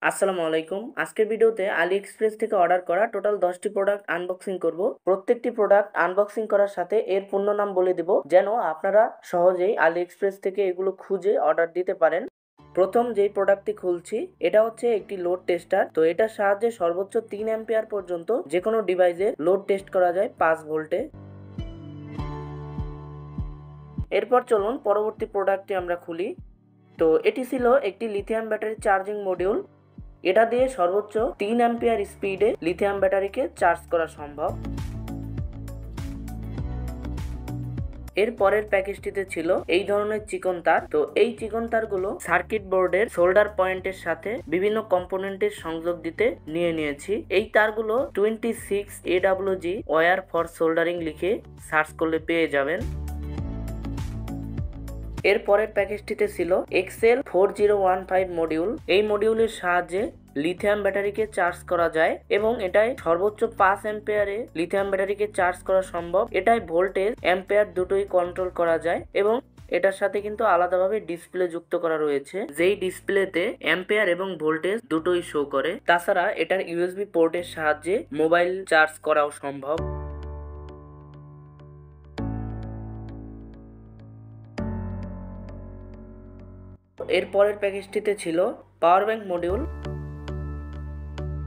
আসসালামু আলাইকুম। আজকের ভিডিওতে আলি এক্সপ্রেস থেকে অর্ডার করা টোটাল 10টি প্রোডাক্ট আনবক্সিং করব। প্রত্যেকটি প্রোডাক্ট আনবক্সিং করার সাথে এর পূর্ণ নাম বলে দিব, যেন আপনারা সহজেই আলি এক্সপ্রেস থেকে এগুলো খুঁজে অর্ডার দিতে পারেন। প্রথম যেই প্রোডাক্টটি খুলছি, এটা হচ্ছে একটি লোড টেস্টার। তো এটার সাহায্যে সর্বোচ্চ 3 অ্যাম্পিয়ার পর্যন্ত যে কোনো ডিভাইসে লোড টেস্ট করা যায় 5 ভোল্টে। এরপর চলুন পরবর্তী প্রোডাক্টটি আমরা খুলি। তো এটি ছিল একটি লিথিয়াম ব্যাটারি চার্জিং মডিউল। এটা দিয়ে সর্বোচ্চ 3 অ্যাম্পিয়ার স্পিডে লিথিয়াম ব্যাটারিকে চার্জ করা সম্ভব। এর পরের প্যাকেজটিতে ছিল এই ধরনের চিকন তার। তো এই চিকন তারগুলো সার্কিট বোর্ডের সোল্ডার পয়েন্টের সাথে বিভিন্ন কম্পোনেন্টের সংযোগ দিতে নিয়েছি। এই তারগুলো 26 AWG ওয়্যার ফর সোল্ডারিং লিখে সার্চ করলে পেয়ে যাবেন। এর পরের প্যাকেজটিতে ছিল এক্সেল 4015 মডিউল। এই মডিউলের সাহায্যে লিথিয়াম ব্যাটারিকে চার্জ করা যায় এবং এটাই সর্বোচ্চ 5 অ্যাম্পিয়ারে লিথিয়াম ব্যাটারিকে চার্জ করা সম্ভব। এটাই ভোল্টেজ অ্যাম্পিয়ার দুটোই কন্ট্রোল করা যায় এবং এটার সাথে কিন্তু আলাদাভাবে ডিসপ্লে যুক্ত করা রয়েছে, যেই ডিসপ্লেতে অ্যাম্পিয়ার এবং ভোল্টেজ দুটোই শো করে। তাছাড়া এটার ইউএসবি পোর্টের সাহায্যে মোবাইল চার্জ করাও সম্ভব। এর পরের প্যাকেজটিতে ছিল power bank module.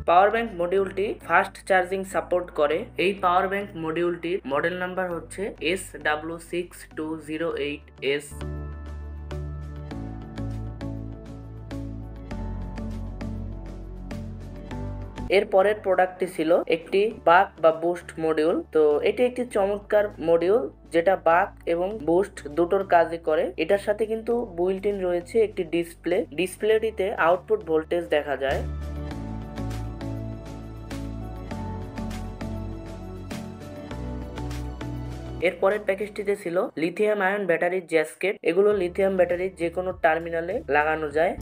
Power bank মডিউলটি ফাস্ট চার্জিং সাপোর্ট করে। এই পাওয়ার ব্যাংক মডিউলটির মডেল নাম্বার হচ্ছে SW6208S। এর পরের প্রোডাক্টটি ছিল একটি বাক বা বুস্ট মডিউল। তো এটি একটি চমৎকার মডিউল যেটা বাক এবং বুস্ট দুটোর কাজই করে। এটার সাথে কিন্তু বুইল্ট ইন রয়েছে একটি ডিসপ্লেটিতে আউটপুট ভোল্টেজ দেখা যায়। এর পরের প্যাকেজটিতে ছিল লিথিয়াম আয়ন ব্যাটারির জ্যাসকেট। এগুলো লিথিয়াম ব্যাটারির যে কোনো টার্মিনালে লাগানো যায়।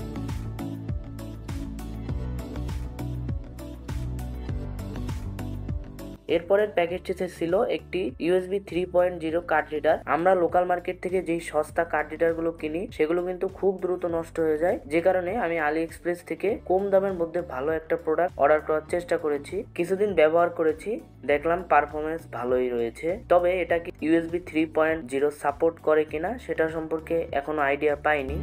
এরপরের প্যাকেজটিতে ছিল একটি USB 3.0 কার্ড রিডার। আমরা লোকাল মার্কেট থেকে যেই সস্তা কার্ড রিডার গুলো কিনি সেগুলো কিন্তু খুব দ্রুত নষ্ট হয়ে যায়, যে কারণে আমি আলি এক্সপ্রেস থেকে কম দামের মধ্যে ভালো একটা প্রোডাক্ট অর্ডার করার চেষ্টা করেছি। কিছুদিন ব্যবহার করেছি, দেখলাম পারফরমেন্স ভালোই রয়েছে। তবে এটা কি USB 3.0 সাপোর্ট করে কিনা সেটা সম্পর্কে এখনো আইডিয়া পাইনি।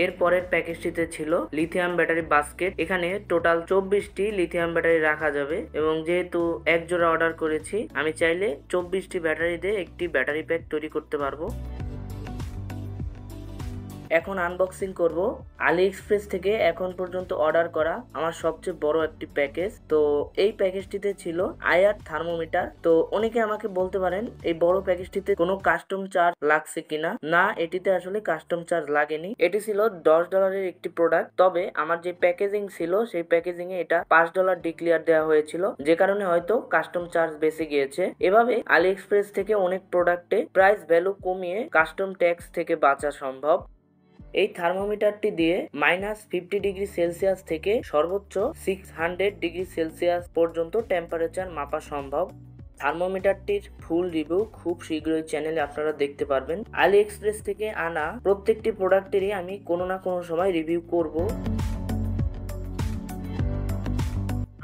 এর পরের প্যাকেজটিতে ছিল লিথিয়াম ব্যাটারি বাস্কেট। এখানে টোটাল 24টি লিথিয়াম ব্যাটারি রাখা যাবে এবং যেহেতু এক জোড়া অর্ডার করেছি, আমি চাইলে 24টি ব্যাটারি দিয়ে একটি ব্যাটারি প্যাক তৈরি করতে পারবো। এখন আনবক্সিং করব আলি এক্সপ্রেস থেকে এখন পর্যন্ত অর্ডার করা আমার সবচেয়ে বড় একটি প্যাকেজ। তো এই প্যাকেজটিতে ছিল আইআর থার্মোমিটার। তো অনেকে আমাকে বলতে পারেন এই বড় প্যাকেজটিতে কোনো কাস্টম চার্জ লাগছে কিনা। না, এটিতে আসলে কাস্টম চার্জ লাগেনি। এটি ছিল $10 একটি প্রোডাক্ট। তবে আমার যে প্যাকেজিং ছিল সেই প্যাকেজিং এ এটা $5 ডিক্লেয়ার দেওয়া হয়েছিল, যে কারণে হয়তো কাস্টম চার্জ বেঁচে গিয়েছে। এভাবে আলি এক্সপ্রেস থেকে অনেক প্রোডাক্টে প্রাইস ভ্যালু কমিয়ে কাস্টম ট্যাক্স থেকে বাঁচা সম্ভব। এই থার্মোমিটারটি দিয়ে -50°C থেকে সর্বোচ্চ 600°C পর্যন্ত টেম্পারেচার মাপা সম্ভব। থার্মোমিটারটির ফুল রিভিউ খুব শীঘ্রই চ্যানেলে আপনারা দেখতে পারবেন। আলি এক্সপ্রেস থেকে আনা প্রত্যেকটি প্রোডাক্টেরই আমি কোনো না কোনো সময় রিভিউ করব।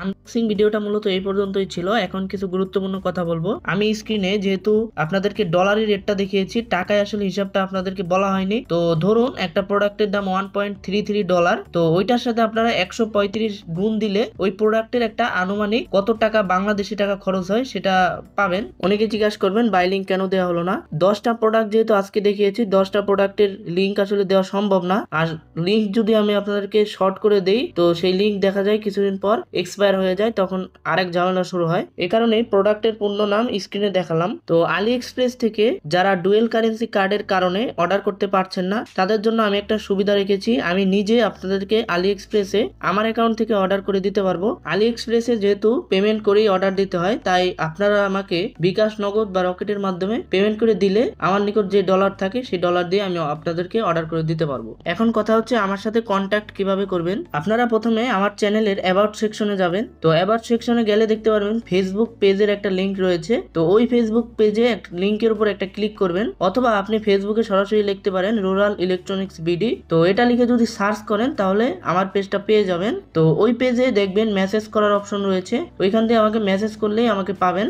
আনবক্সিং ভিডিওটা মূলত এই পর্যন্তই ছিল। এখন কিছু গুরুত্বপূর্ণ কথা বলবো। আমি স্ক্রিনে যেহেতু আপনাদেরকে ডলারের রেটটা দেখিয়েছি, টাকায় আসলে হিসাবটা আপনাদেরকে বলা হয়নি। তো ধরুন একটা প্রোডাক্টের দাম $1.33, তো ওইটার সাথে আপনারা 135 গুণ দিলে ওই প্রোডাক্টের একটা আনুমানিক কত টাকা বাংলাদেশি টাকা খরচ হয় সেটা পাবেন। অনেকে জিজ্ঞাসা করবেন বাই লিঙ্ক কেন দেওয়া হলো না। 10টা প্রোডাক্ট যেহেতু আজকে দেখিয়েছি, 10টা প্রোডাক্টের লিঙ্ক আসলে দেওয়া সম্ভব না। আর লিঙ্ক যদি আমি আপনাদেরকে শর্ট করে দেই তো সেই লিঙ্ক দেখা যায় কিছুদিন পর এক্সপায়ার হয়ে যায়, তখন আরেক ঝামেলা শুরু হয়। এই কারণে প্রোডাক্টের পূর্ণ নাম স্ক্রিনে দেখালাম। তো আলি এক্সপ্রেস থেকে যারা ডুয়েল কারেন্সি কার্ডের কারণে অর্ডার করতে পারছেন না, তাদের জন্য আমি একটা সুবিধা রেখেছি। আমি নিজে আপনাদেরকে আলি এক্সপ্রেসে আমার অ্যাকাউন্ট থেকে অর্ডার করে দিতে পারবো। আলি এক্সপ্রেসে যেহেতু পেমেন্ট করেই অর্ডার দিতে হয়, তাই আপনারা আমাকে বিকাশ, নগদ বা রকেটের মাধ্যমে পেমেন্ট করে দিলে আমার নিকট যে ডলার থাকে সেই ডলার দিয়ে আমি আপনাদেরকে অর্ডার করে দিতে পারবো। এখন কথা হচ্ছে আমার সাথে কন্ট্যাক্ট কিভাবে করবেন। আপনারা প্রথমে আমার চ্যানেলের অ্যাবাউট সেকশনে যাবেন। তো এবার সেকশনে গেলে দেখতে পারবেন ফেসবুক পেজের একটা লিংক রয়েছে। তো ওই ফেসবুক পেজে লিংকের উপর একটা ক্লিক করবেন, অথবা আপনি ফেসবুকে সরাসরি লিখতে পারেন রুরাল ইলেকট্রনিক্স বিডি। তো এটা লিখে যদি সার্চ করেন তাহলে আমার পেজটা পেয়ে যাবেন। তো ওই পেজে দেখবেন মেসেজ করার অপশন রয়েছে, ওইখান থেকে আমাকে মেসেজ করলেই আমাকে পাবেন।